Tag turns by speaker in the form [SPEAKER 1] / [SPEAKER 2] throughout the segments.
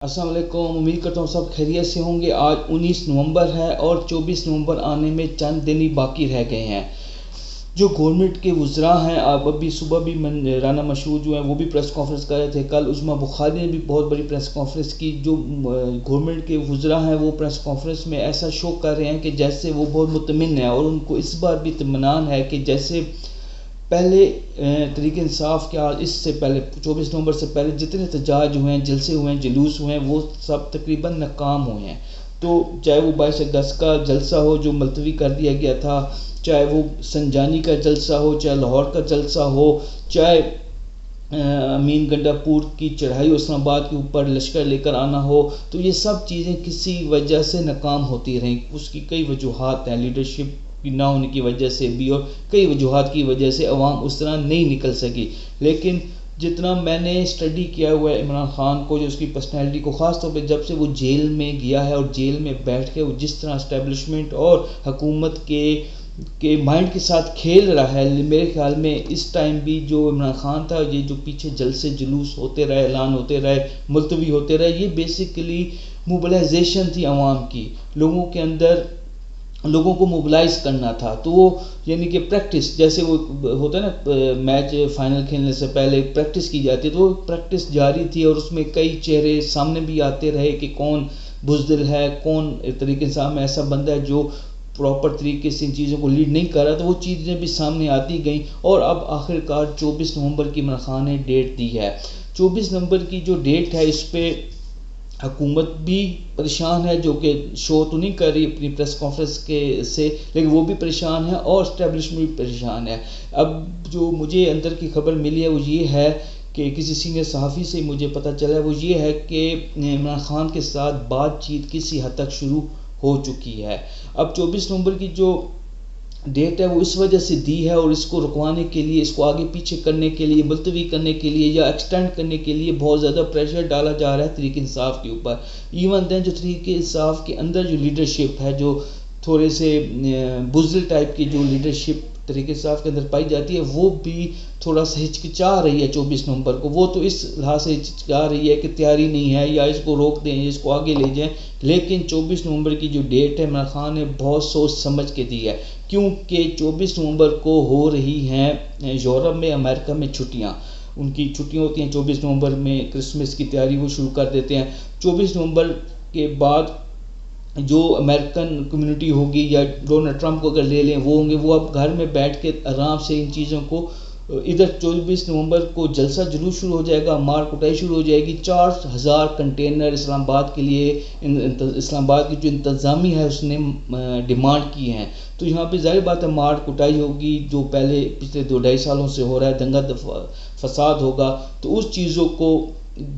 [SPEAKER 1] السلام علیکم، امید کرتا ہوں سب خیریت سے ہوں گے۔ آج 19 نومبر ہے اور 24 نومبر آنے میں چند دن ہی باقی رہ گئے ہیں۔ جو گورنمنٹ کے وزراء ہیں، ابھی صبح بھی رانا مشہور جو ہیں وہ بھی پریس کانفرنس کر رہے تھے، کل عظمیٰ بخاری نے بھی بہت بڑی پریس کانفرنس کی۔ جو گورنمنٹ کے وزراء ہیں وہ پریس کانفرنس میں ایسا شو کر رہے ہیں کہ جیسے وہ بہت مطمئن ہیں، اور ان کو اس بار بھی اطمینان ہے کہ جیسے پہلے تحریک انصاف کے اس سے پہلے 24 نومبر سے پہلے جتنے احتجاج ہوئے ہیں، جلسے ہوئے ہیں، جلوس ہوئے ہیں، وہ سب تقریباً ناکام ہوئے ہیں۔ تو چاہے وہ 22 اگست کا جلسہ ہو جو ملتوی کر دیا گیا تھا، چاہے وہ سنجانی کا جلسہ ہو، چاہے لاہور کا جلسہ ہو، چاہے امین گنڈا پور کی چڑھائی اسلام آباد کے اوپر لشکر لے کر آنا ہو، تو یہ سب چیزیں کسی وجہ سے ناکام ہوتی رہیں۔ اس کی کئی وجوہات ہیں، لیڈرشپ کی نہ ہونے کی وجہ سے بھی، اور کئی وجوہات کی وجہ سے عوام اس طرح نہیں نکل سکی۔ لیکن جتنا میں نے اسٹڈی کیا ہوا ہے عمران خان کو، جو اس کی پرسنالٹی کو، خاص طور پہ جب سے وہ جیل میں گیا ہے اور جیل میں بیٹھ کے وہ جس طرح اسٹیبلشمنٹ اور حکومت کے مائنڈ کے ساتھ کھیل رہا ہے، میرے خیال میں اس ٹائم بھی جو عمران خان تھا، یہ جو پیچھے جلسے جلوس ہوتے رہے، اعلان ہوتے رہے، ملتوی ہوتے رہے، یہ بیسیکلی موبلائزیشن تھی عوام کی، لوگوں کے اندر لوگوں کو موبلائز کرنا تھا۔ تو وہ یعنی کہ پریکٹس، جیسے وہ ہوتا ہے نا میچ فائنل کھیلنے سے پہلے پریکٹس کی جاتی ہے، تو وہ پریکٹس جاری تھی، اور اس میں کئی چہرے سامنے بھی آتے رہے کہ کون بزدل ہے، کون طریقے سے میں ایسا بندہ ہے جو پراپر طریقے سے ان چیزوں کو لیڈ نہیں کر رہا، تو وہ چیزیں بھی سامنے آتی گئیں، اور اب آخرکار 24 نومبر کی عمران خان نے ڈیٹ دی ہے۔ 24 نومبر کی جو ڈیٹ ہے، اس پہ حکومت بھی پریشان ہے، جو کہ شو تو نہیں کر رہی اپنی پریس کانفرنس سے، لیکن وہ بھی پریشان ہے اور اسٹیبلشمنٹ بھی پریشان ہے۔ اب جو مجھے اندر کی خبر ملی ہے وہ یہ ہے کہ کسی سینئر صحافی سے مجھے پتہ چلا ہے، وہ یہ ہے کہ عمران خان کے ساتھ بات چیت کسی حد تک شروع ہو چکی ہے۔ اب 24 نومبر کی جو ڈیٹ ہے وہ اس وجہ سے دی ہے، اور اس کو رکوانے کے لیے، اس کو آگے پیچھے کرنے کے لیے، ملتوی کرنے کے لیے یا ایکسٹینڈ کرنے کے لیے بہت زیادہ پریشر ڈالا جا رہا ہے تحریک انصاف کے اوپر۔ ایون دین جو تحریک انصاف کے اندر جو لیڈرشپ ہے، جو تھوڑے سے بزدل ٹائپ کی جو لیڈرشپ تحریک انصاف کے اندر پائی جاتی ہے، وہ بھی تھوڑا سا ہچکچا رہی ہے 24 نومبر کو۔ وہ تو اس لحاظ سے ہچکچا رہی ہے کہ تیاری نہیں ہے، یا اس کو روک دیں، اس کو آگے لے جائیں، لیکن 24 نومبر کی جو ڈیٹ ہے عمران خان نے بہت سوچ سمجھ کے دی ہے، کیونکہ 24 نومبر کو ہو رہی ہیں یورپ میں، امریکہ میں چھٹیاں، ان کی چھٹیاں ہوتی ہیں 24 نومبر میں، کرسمس کی تیاری وہ شروع کر دیتے ہیں۔ 24 نومبر کے بعد جو امریکن کمیونٹی ہوگی، یا ڈونلڈ ٹرمپ کو اگر لے لیں، وہ ہوں گے، وہ اب گھر میں بیٹھ کے آرام سے ان چیزوں کو، ادھر 24 نومبر کو جلسہ جلوس شروع ہو جائے گا، مار کٹائی شروع ہو جائے گی، 4000 کنٹینر اسلام آباد کے لیے، اسلام آباد کی جو انتظامیہ ہے اس نے ڈیمانڈ کی ہیں، تو یہاں پہ ظاہر بات ہے مار کٹائی ہوگی، جو پچھلے 2-2.5 سالوں سے ہو رہا ہے، دنگا فساد ہوگا، تو اس چیزوں کو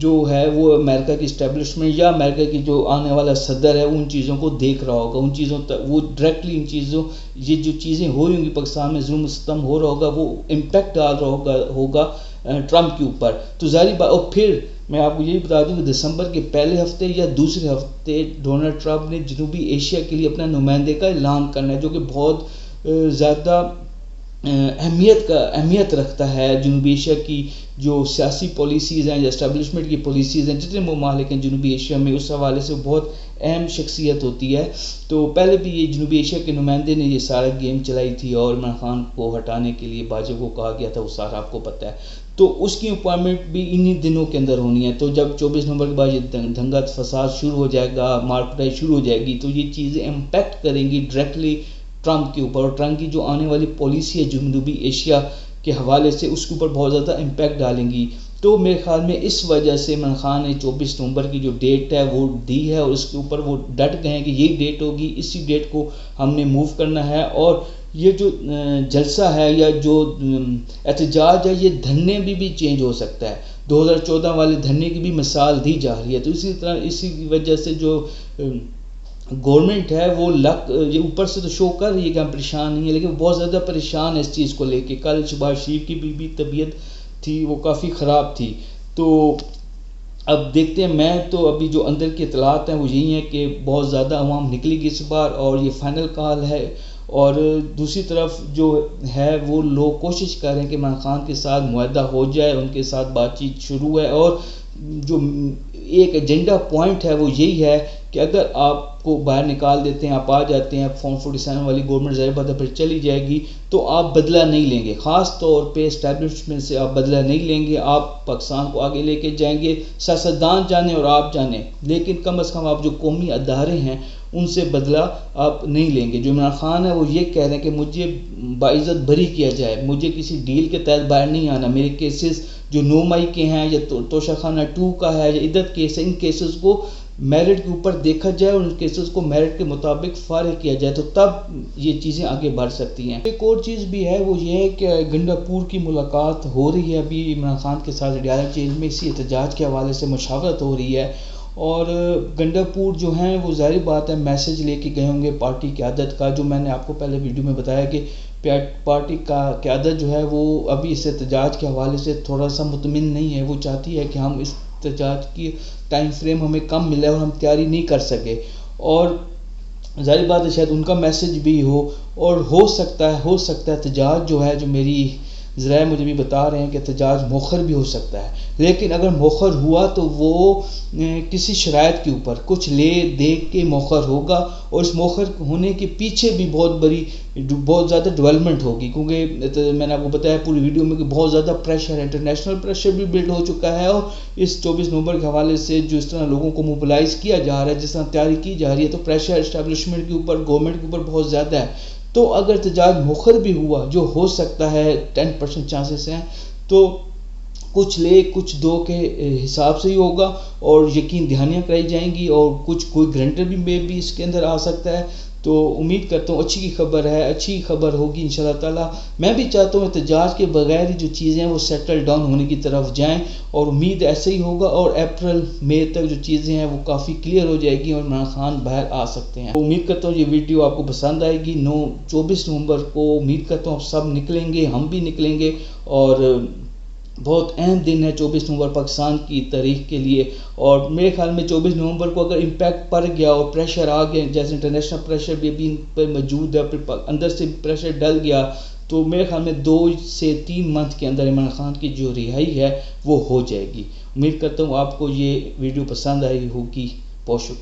[SPEAKER 1] جو ہے وہ امریکہ کی اسٹیبلشمنٹ یا امریکہ کی جو آنے والا صدر ہے ان چیزوں کو دیکھ رہا ہوگا، ان چیزوں تک وہ ڈائریکٹلی ان چیزوں، یہ جو چیزیں ہو رہی ہوں گی پاکستان میں، ظلم و ستم ہو رہا ہوگا، وہ امپیکٹ ڈال رہا ہوگا ٹرمپ کے اوپر، تو ظاہر بات۔ اور پھر میں آپ کو یہ بتا دوں کہ دسمبر کے پہلے ہفتے یا دوسرے ہفتے ڈونلڈ ٹرمپ نے جنوبی ایشیا کے لیے اپنا نمائندے کا اعلان کرنا ہے، جو کہ بہت زیادہ اہمیت رکھتا ہے۔ جنوبی ایشیا کی جو سیاسی پالیسیز ہیں یا اسٹیبلشمنٹ کی پالیسیز ہیں، جتنے ممالک ہیں جنوبی ایشیا میں، اس حوالے سے بہت اہم شخصیت ہوتی ہے۔ تو پہلے بھی یہ جنوبی ایشیا کے نمائندے نے یہ سارا گیم چلائی تھی، اور عمران خان کو ہٹانے کے لیے باجوہ کو کہا گیا تھا، وہ سارا آپ کو پتہ ہے، تو اس کی اپوائنٹمنٹ بھی انہی دنوں کے اندر ہونی ہے۔ تو جب 24 نومبر کے بعد یہ دنگا فساد شروع ہو جائے گا، مار پٹائی شروع ہو جائے گی، تو یہ چیزیں امپیکٹ کریں گی ڈائریکٹلی ٹرمپ کے اوپر، اور ٹرمپ کی جو آنے والی پالیسی ہے جنوبی ایشیا کے حوالے سے، اس کے اوپر بہت زیادہ امپیکٹ ڈالیں گی۔ تو میرے خیال میں اس وجہ سے عمران خان نے 24 نومبر کی جو ڈیٹ ہے وہ دی ہے، اور اس کے اوپر وہ ڈٹ گئے ہیں کہ یہی ڈیٹ ہوگی، اسی ڈیٹ کو ہم نے موو کرنا ہے، اور یہ جو جلسہ ہے یا جو احتجاج ہے، یہ دھرنے بھی چینج ہو سکتا ہے، 2014 والے دھرنے کی بھی مثال دی جا رہی ہے۔ تو اسی طرح اسی وجہ سے جو گورنمنٹ ہے وہ یہ اوپر سے تو شو کر رہی ہے کہ ہم پریشان نہیں ہیں، لیکن بہت زیادہ پریشان ہے اس چیز کو لے کے۔ کل شہباز شریف کی بھی طبیعت تھی، وہ کافی خراب تھی، تو اب دیکھتے ہیں۔ میں تو ابھی جو اندر کی اطلاعات ہیں وہ یہی ہیں کہ بہت زیادہ عوام نکلے گی اس بار، اور یہ فائنل کال ہے، اور دوسری طرف جو ہے وہ لوگ کوشش کر رہے ہیں کہ عمران خان کے ساتھ معاہدہ ہو جائے، ان کے ساتھ بات چیت شروع ہے، اور جو ایک ایجنڈا پوائنٹ ہے وہ یہی ہے کہ اگر آپ کو باہر نکال دیتے ہیں، آپ آ جاتے ہیں، فارم 47 والی گورنمنٹ ظاہر بات ہے پھر چلی جائے گی، تو آپ بدلہ نہیں لیں گے، خاص طور پہ اسٹیبلشمنٹ سے آپ بدلہ نہیں لیں گے، آپ پاکستان کو آگے لے کے جائیں گے، سیاستدان جانے اور آپ جانے، لیکن کم از کم آپ جو قومی ادارے ہیں ان سے بدلہ آپ نہیں لیں گے۔ جو عمران خان ہے وہ یہ کہہ رہے ہیں کہ مجھے باعزت بری کیا جائے، مجھے کسی ڈیل کے تحت باہر نہیں آنا، میرے کیسز جو 9 مئی کے ہیں یا توشہ خانہ 2 کا ہے یا عدت کیس ہے، ان کیسز کو میرٹ کے اوپر دیکھا جائے اور ان کیسز کو میرٹ کے مطابق فارغ کیا جائے، تو تب یہ چیزیں آگے بڑھ سکتی ہیں۔ ایک اور چیز بھی ہے وہ یہ ہے کہ گنڈاپور کی ملاقات ہو رہی ہے ابھی عمران خان کے ساتھ ڈیالہ جیل میں، اسی احتجاج کے حوالے سے مشاورت ہو رہی ہے، اور گنڈاپور جو ہیں وہ ظاہر بات ہے میسج لے کے گئے ہوں گے پارٹی قیادت کا، جو میں نے آپ کو پہلے ویڈیو میں بتایا کہ پارٹی کا قیادت جو ہے وہ ابھی اس احتجاج کے حوالے سے تھوڑا سا مطمئن نہیں ہے، وہ چاہتی ہے کہ ہم اس احتجاج کی ٹائم فریم ہمیں کم ملے اور ہم تیاری نہیں کر سکے، اور ظاہر بات ہے شاید ان کا میسج بھی ہو، اور ہو سکتا ہے احتجاج جو ہے، جو میری ذرائع مجھے بھی بتا رہے ہیں کہ احتجاج مؤخر بھی ہو سکتا ہے، لیکن اگر مؤخر ہوا تو وہ کسی شرائط کے اوپر کچھ لے دیکھ کے مؤخر ہوگا، اور اس مؤخر ہونے کے پیچھے بھی بہت زیادہ ڈیولپمنٹ ہوگی، کیونکہ میں نے آپ کو بتایا پوری ویڈیو میں کہ بہت زیادہ پریشر ہے، انٹرنیشنل پریشر بھی بلڈ ہو چکا ہے، اور اس 24 نومبر کے حوالے سے جو اس طرح لوگوں کو موبلائز کیا جا رہا ہے، جس طرح تیاری کی جا رہی ہے، تو پریشر اسٹیبلشمنٹ کے اوپر، گورنمنٹ کے اوپر بہت زیادہ ہے، تو اگر احتجاج مؤخر بھی ہوا، جو ہو سکتا ہے 10% چانسز ہیں، تو کچھ لے کچھ دو کے حساب سے ہی ہوگا، اور یقین دہانیاں کرائی جائیں گی، اور کوئی گرنٹر بھی اس کے اندر آ سکتا ہے، تو امید کرتا ہوں اچھی خبر ہوگی انشاءاللہ تعالی۔ میں بھی چاہتا ہوں احتجاج کے بغیر جو چیزیں ہیں وہ سیٹل ڈاؤن ہونے کی طرف جائیں، اور امید ایسے ہی ہوگا، اور اپریل مئی تک جو چیزیں ہیں وہ کافی کلیئر ہو جائے گی اور عمران خان باہر آ سکتے ہیں۔ امید کرتا ہوں یہ ویڈیو آپ کو پسند آئے گی۔ 24 نومبر کو امید کرتا ہوں آپ سب نکلیں گے، ہم بھی نکلیں گے، اور بہت اہم دن ہے 24 نومبر پاکستان کی تاریخ کے لیے، اور میرے خیال میں 24 نومبر کو اگر امپیکٹ پڑ گیا اور پریشر آ گیا، جیسے انٹرنیشنل پریشر بھی ابھی ان پر موجود ہے، پھر اندر سے پریشر ڈل گیا، تو میرے خیال میں 2 سے 3 منتھ کے اندر عمران خان کی جو رہائی ہے وہ ہو جائے گی۔ امید کرتا ہوں آپ کو یہ ویڈیو پسند آئی ہوگی۔ بہت شکریہ۔